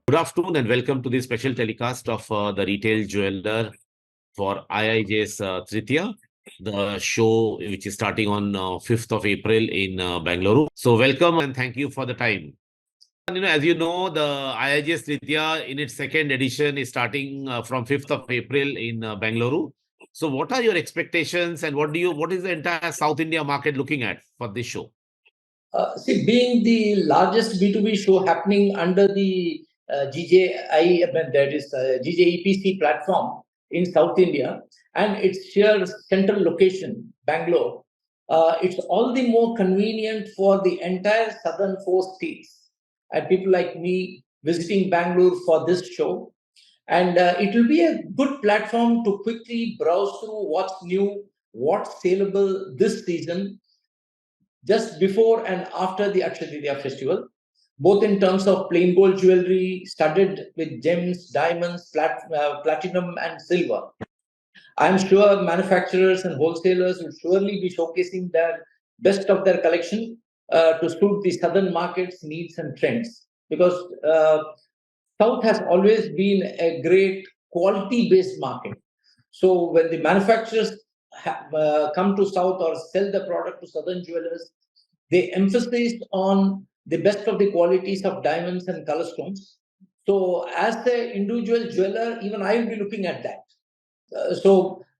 Good afternoon and welcome to the special telecast of the Retail Jeweler for IIJS Tritiya, the show which is starting on 5th of April in Bangalore. So welcome and thank you for the time. And, as you know, the IIJS Tritiya in its second edition is starting from 5th of April in Bangalore. So what are your expectations and what is the entire South India market looking at for this show? Being the largest B2B show happening under the GJI, that is GJEPC platform in South India, and its sheer central location, Bangalore, it's all the more convenient for the entire southern four states and people like me visiting Bangalore for this show. And it will be a good platform to quickly browse through what's new, what's saleable this season, just before and after the Akshaya Tritiya festival, both in terms of plain gold jewelry studded with gems, diamonds, platinum, and silver. I'm sure manufacturers and wholesalers will surely be showcasing their best of their collection to suit the southern market's needs and trends. Because South has always been a great quality-based market. So when the manufacturers come to South or sell the product to southern jewelers, they emphasize on the best of the qualities of diamonds and color stones. So as the individual jeweler, even I will be looking at that.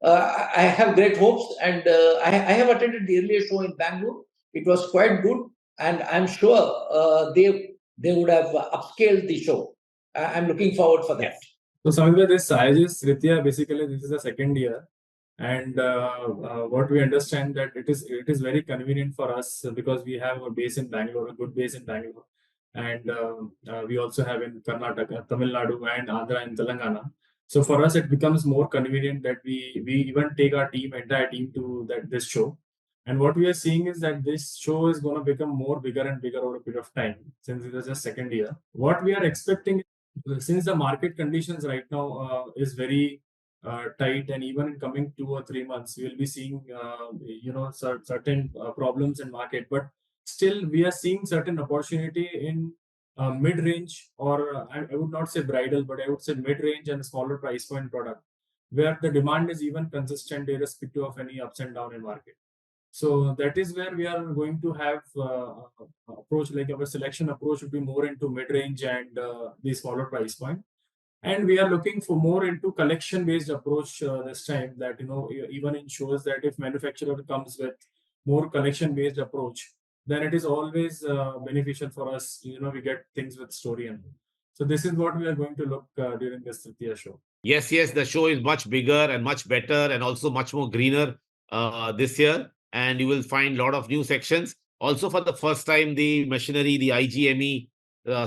I have great hopes, and I have attended the earlier show in Bangalore. It was quite good, and I'm sure they would have upscaled the show. I'm looking forward for that. So Samitra, this IIJS Tritiya, basically this is the second year, and what we understand that it is very convenient for us because we have a base in Bangalore, a good base in Bangalore, and we also have in Karnataka, Tamil Nadu, and Andhra and Telangana. So for us, it becomes more convenient that we even take our entire team to this show. And what we are seeing is that this show is going to become more bigger and bigger over a period of time since it is just second year. What we are expecting, since the market conditions right now is very tight, and even in coming 2 or 3 months, we will be seeing certain problems in market. But still, we are seeing certain opportunity in mid-range, or I would not say bridal, but I would say mid-range and smaller price point product, where the demand is even consistent irrespective of any ups and down in market. So that is where we are going to have approach, like our selection approach would be more into mid-range and the smaller price point. And we are looking for more into collection-based approach this time, that, even ensures that if manufacturer comes with more collection-based approach, then it is always beneficial for us. We get things with story and so this is what we are going to look during this Tritiya show. Yes, the show is much bigger and much better and also much more greener this year. And you will find a lot of new sections. Also, for the first time, the machinery, the IGME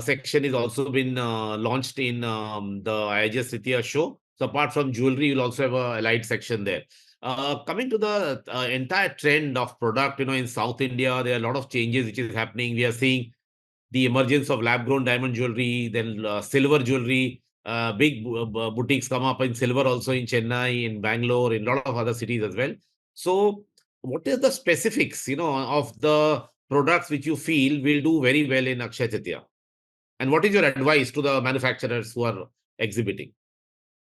section is also been launched in the IIJS Tritiya show. So apart from jewelry, you'll also have a allied section there. Coming to the entire trend of product, in South India, there are a lot of changes which is happening. We are seeing the emergence of lab-grown diamond jewelry, then silver jewelry, big boutiques come up in silver also in Chennai, in Bangalore, in a lot of other cities as well. So what is the specifics, of the products which you feel will do very well in Akshaya Tritiya? And what is your advice to the manufacturers who are exhibiting?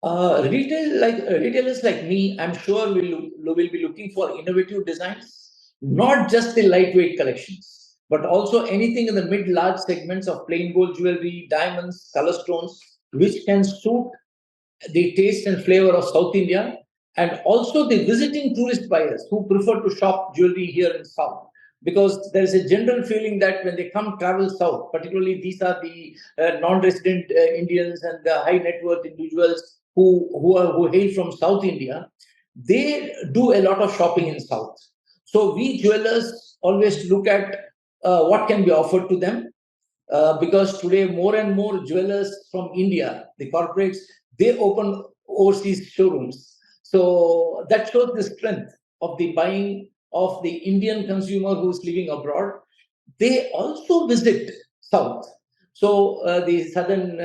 Retailers like me, I'm sure will be looking for innovative designs, not just the lightweight collections, but also anything in the mid-large segments of plain gold jewelry, diamonds, color stones, which can suit the taste and flavor of South India, and also the visiting tourist buyers who prefer to shop jewelry here in South. Because there is a general feeling that when they travel south, particularly these are the non-resident Indians and the high net worth individuals who hail from South India, they do a lot of shopping in South. So we jewelers always look at what can be offered to them, because today more and more jewelers from India, the corporates, they open overseas showrooms. So that shows the strength of the buying of the Indian consumer who's living abroad. They also visit South. So the southern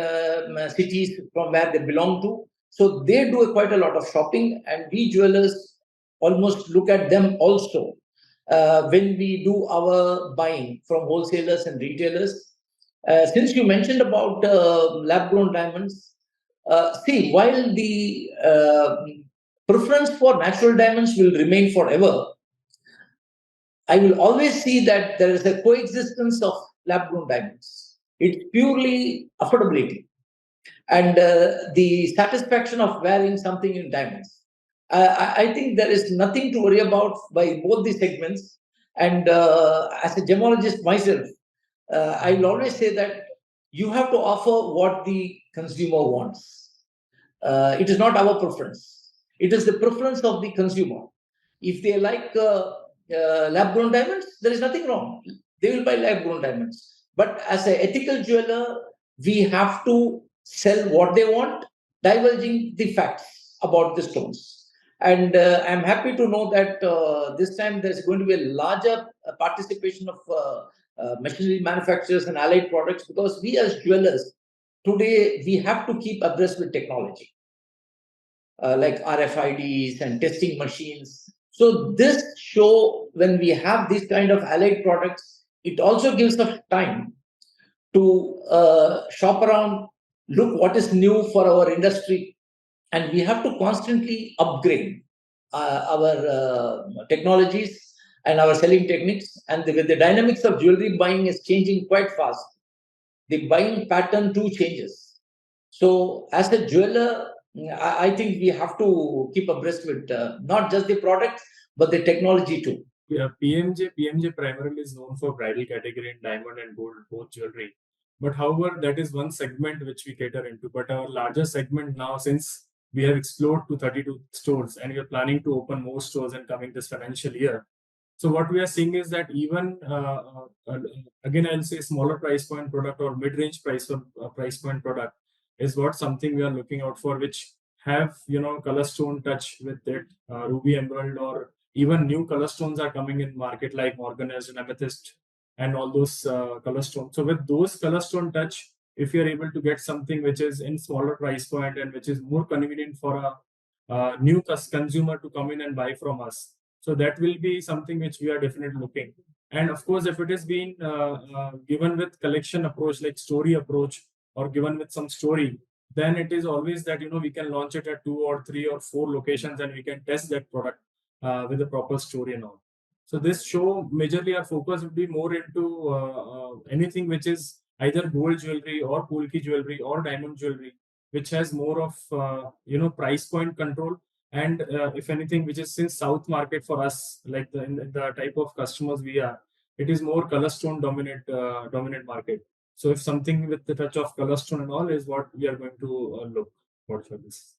cities from where they belong to. So they do quite a lot of shopping, and we jewelers almost look at them also. when we do our buying from wholesalers and retailers. Since you mentioned about lab-grown diamonds, see, while the preference for natural diamonds will remain forever, I will always see that there is a coexistence of lab-grown diamonds. It's purely affordability and the satisfaction of wearing something in diamonds. I think there is nothing to worry about by both the segments. And as a gemologist myself, I will always say that you have to offer what the consumer wants. It is not our preference. It is the preference of the consumer. If they like lab-grown diamonds, there is nothing wrong. They will buy lab-grown diamonds. But as an ethical jeweler, we have to sell what they want, divulging the facts about the stones. And I'm happy to know that this time there's going to be a larger participation of machinery manufacturers and allied products, because we as jewelers, today we have to keep abreast with technology, like RFIDs and testing machines. So this show, when we have these kind of allied products, it also gives us time to shop around, look what is new for our industry, and we have to constantly upgrade our technologies and our selling techniques. And with the dynamics of jewelry buying is changing quite fast, the buying pattern too changes. So as a jeweler, I think we have to keep abreast with not just the products, but the technology too. Yeah, PMJ primarily is known for bridal category in diamond and gold, both jewelry. But however, that is one segment which we cater into. But our larger segment now, since we have explored to 32 stores and we are planning to open more stores in coming this financial year. So what we are seeing is that even again, I'll say smaller price point product or mid-range price point product is what something we are looking out for, which have color stone touch with it, ruby emerald, or even new color stones are coming in market like manganese and amethyst and all those color stones. So with those color stone touch, if you're able to get something which is in smaller price point and which is more convenient for a new consumer to come in and buy from us, so that will be something which we are definitely looking. And of course, if it is being given with collection approach, like story approach, or given with some story, then it is always that we can launch it at 2 or 3 or 4 locations and we can test that product with a proper story and all. So this show, majorly our focus would be more into anything which is either gold jewelry or polki jewelry or diamond jewelry, which has more of price point control. And if anything, which is since South market for us, like the type of customers we are, it is more color stone dominant market. So if something with the touch of color stone and all is what we are going to look for this.